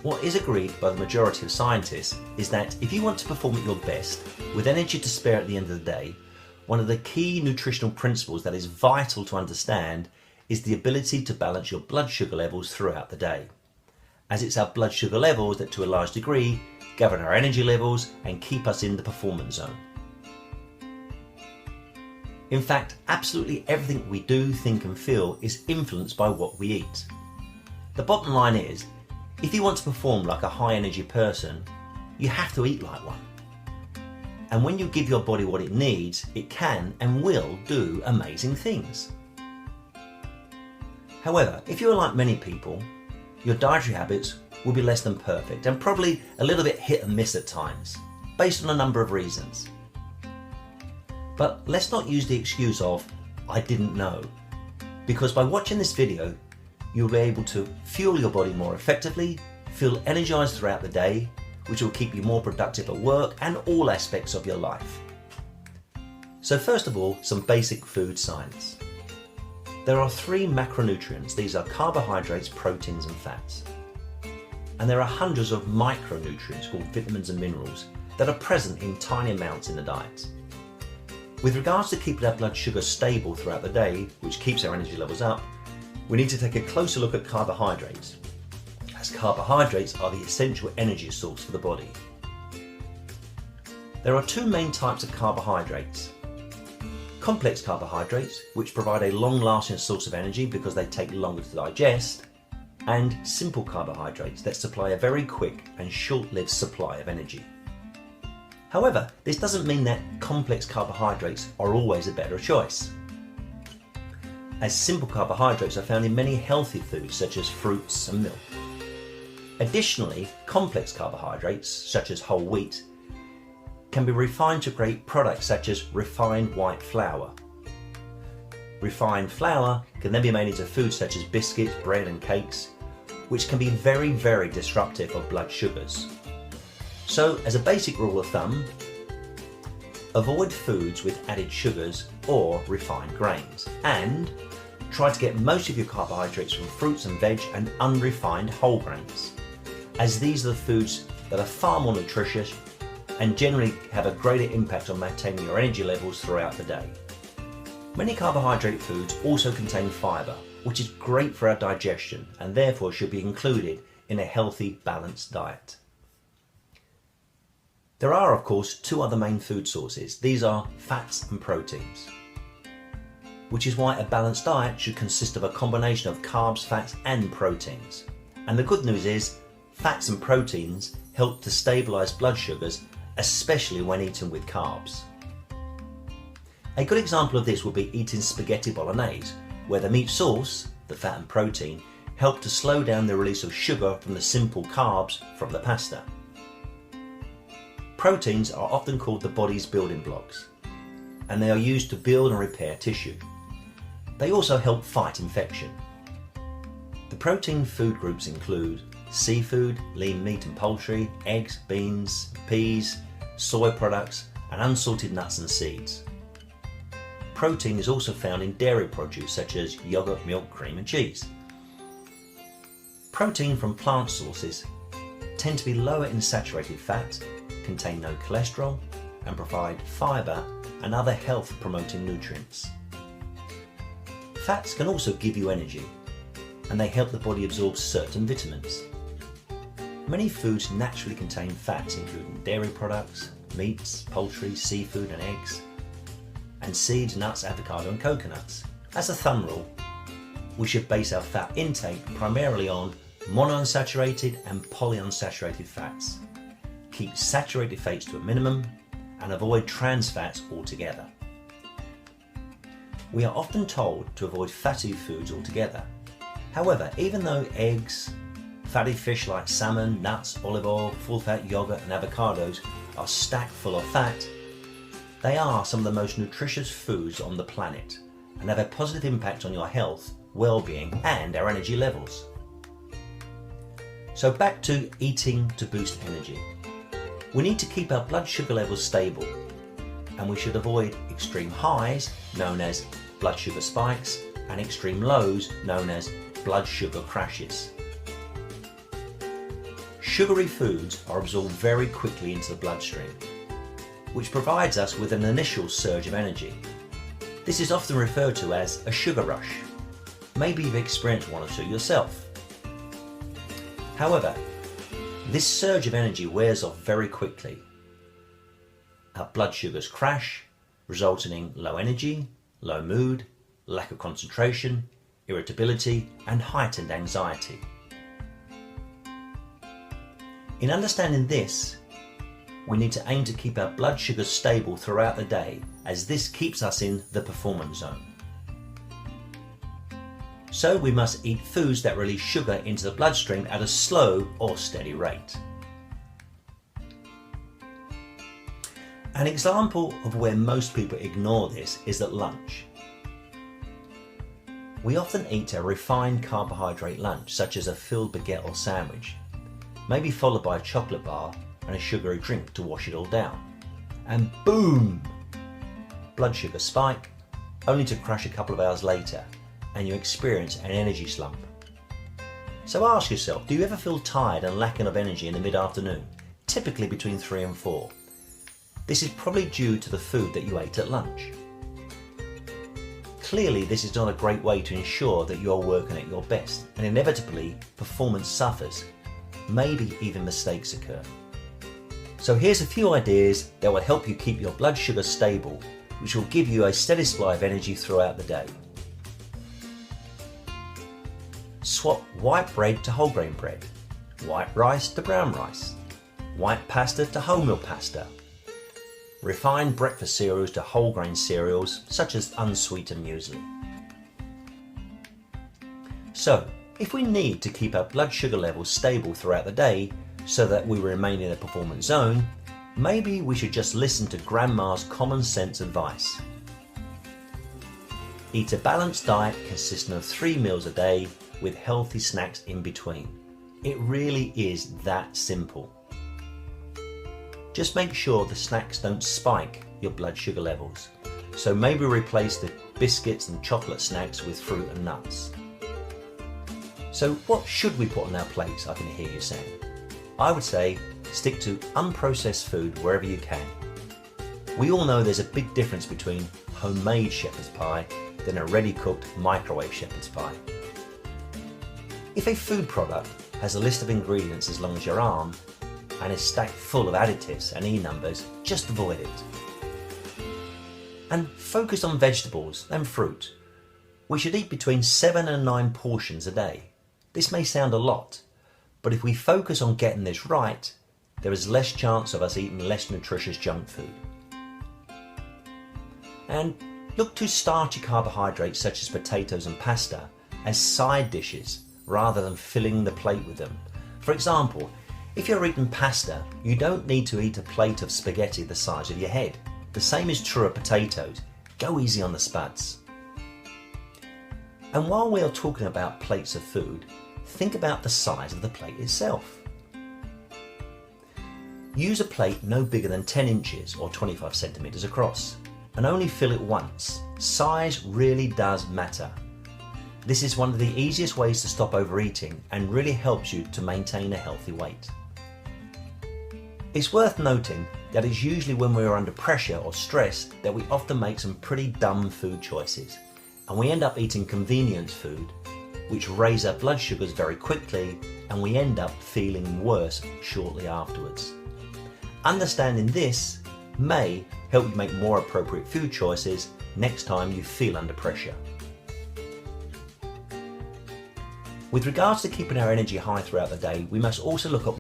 What is agreed by the majority of scientists is that if you want to perform at your best, with energy to spare at the end of the day, one of the key nutritional principles that is vital to understand is the ability to balance your blood sugar levels throughout the day, as it's our blood sugar levels that to a large degree govern our energy levels and keep us in the performance zone. In fact, absolutely everything we do, think and feel is influenced by what we eat. The bottom line is, if you want to perform like a high energy person, you have to eat like one. And when you give your body what it needs, it can and will do amazing things. However, if you are like many people, your dietary habits will be less than perfect and probably a little bit hit and miss at times, based on a number of reasons. But let's not use the excuse of, I didn't know, because by watching this video, you'll be able to fuel your body more effectively, feel energized throughout the day, which will keep you more productive at work and all aspects of your life. So first of all, some basic food science. There are 3 macronutrients. These are carbohydrates, proteins and fats. And there are hundreds of micronutrients called vitamins and minerals that are present in tiny amounts in the diet. With regards to keeping our blood sugar stable throughout the day, which keeps our energy levels up, we need to take a closer look at carbohydrates, as carbohydrates are the essential energy source for the body. There are 2 main types of carbohydrates. Complex carbohydrates, which provide a long-lasting source of energy because they take longer to digest, and simple carbohydrates that supply a very quick and short-lived supply of energy. However, this doesn't mean that complex carbohydrates are always a better choice, as simple carbohydrates are found in many healthy foods such as fruits and milk. Additionally, complex carbohydrates such as whole wheat can be refined to create products such as refined white flour. Refined flour can then be made into foods such as biscuits, bread and cakes, which can be very, very disruptive of blood sugars. So, as a basic rule of thumb, avoid foods with added sugars or refined grains, and try to get most of your carbohydrates from fruits and veg and unrefined whole grains, as these are the foods that are far more nutritious and generally have a greater impact on maintaining your energy levels throughout the day. Many carbohydrate foods also contain fibre, which is great for our digestion and therefore should be included in a healthy, balanced diet. There are, of course, 2 other main food sources. These are fats and proteins, which is why a balanced diet should consist of a combination of carbs, fats and proteins. And the good news is, fats and proteins help to stabilise blood sugars, especially when eaten with carbs. A good example of this would be eating spaghetti bolognese, where the meat sauce, the fat and protein, help to slow down the release of sugar from the simple carbs from the pasta. Proteins are often called the body's building blocks, and they are used to build and repair tissue. They also help fight infection. The protein food groups include seafood, lean meat and poultry, eggs, beans, peas, soy products, and unsalted nuts and seeds. Protein is also found in dairy produce such as yogurt, milk, cream and cheese. Protein from plant sources tend to be lower in saturated fat, contain no cholesterol, and provide fibre and other health promoting nutrients. Fats can also give you energy, and they help the body absorb certain vitamins. Many foods naturally contain fats, including dairy products, meats, poultry, seafood and eggs, and seeds, nuts, avocado and coconuts. As a thumb rule, we should base our fat intake primarily on monounsaturated and polyunsaturated fats. Keep saturated fats to a minimum and avoid trans fats altogether. We are often told to avoid fatty foods altogether. However, even though eggs, fatty fish like salmon, nuts, olive oil, full-fat yogurt and avocados are stacked full of fat, they are some of the most nutritious foods on the planet and have a positive impact on your health, well-being and our energy levels. So back to eating to boost energy. We need to keep our blood sugar levels stable, and we should avoid extreme highs, known as blood sugar spikes, and extreme lows, known as blood sugar crashes. Sugary foods are absorbed very quickly into the bloodstream, which provides us with an initial surge of energy. This is often referred to as a sugar rush. Maybe you've experienced one or two yourself. However, this surge of energy wears off very quickly. Our blood sugars crash, resulting in low energy, low mood, lack of concentration, irritability, and heightened anxiety. In understanding this, we need to aim to keep our blood sugars stable throughout the day, as this keeps us in the performance zone. So we must eat foods that release sugar into the bloodstream at a slow or steady rate. An example of where most people ignore this is at lunch. We often eat a refined carbohydrate lunch, such as a filled baguette or sandwich, maybe followed by a chocolate bar and a sugary drink to wash it all down. And boom! Blood sugar spike, only to crash a couple of hours later, and you experience an energy slump. So ask yourself, do you ever feel tired and lacking of energy in the mid-afternoon, typically between 3 and 4? This is probably due to the food that you ate at lunch. Clearly, this is not a great way to ensure that you're working at your best, and inevitably performance suffers. Maybe even mistakes occur. So here's a few ideas that will help you keep your blood sugar stable, which will give you a steady supply of energy throughout the day. Swap white bread to whole grain bread, white rice to brown rice, white pasta to wholemeal pasta, refined breakfast cereals to whole grain cereals such as unsweetened muesli. So, if we need to keep our blood sugar levels stable throughout the day so that we remain in a performance zone, maybe we should just listen to Grandma's common sense advice. Eat a balanced diet consisting of 3 meals a day with healthy snacks in between. It really is that simple. Just make sure the snacks don't spike your blood sugar levels. So maybe replace the biscuits and chocolate snacks with fruit and nuts. So what should we put on our plates, I can hear you saying? I would say stick to unprocessed food wherever you can. We all know there's a big difference between homemade shepherd's pie than a ready-cooked microwave shepherd's pie. If a food product has a list of ingredients as long as your arm and is stacked full of additives and E-numbers, just avoid it. And focus on vegetables and fruit. We should eat between 7 and 9 portions a day. This may sound a lot, but if we focus on getting this right, there is less chance of us eating less nutritious junk food. And look to starchy carbohydrates such as potatoes and pasta as side dishes rather than filling the plate with them. For example, if you're eating pasta, you don't need to eat a plate of spaghetti the size of your head. The same is true of potatoes. Go easy on the spuds. And while we are talking about plates of food, think about the size of the plate itself. Use a plate no bigger than 10 inches or 25 centimeters across, and only fill it once. Size really does matter. This is one of the easiest ways to stop overeating and really helps you to maintain a healthy weight. It's worth noting that it's usually when we are under pressure or stress that we often make some pretty dumb food choices, and we end up eating convenience food, which raise our blood sugars very quickly, and we end up feeling worse shortly afterwards. Understanding this may help you make more appropriate food choices next time you feel under pressure. With regards to keeping our energy high throughout the day, we must also look at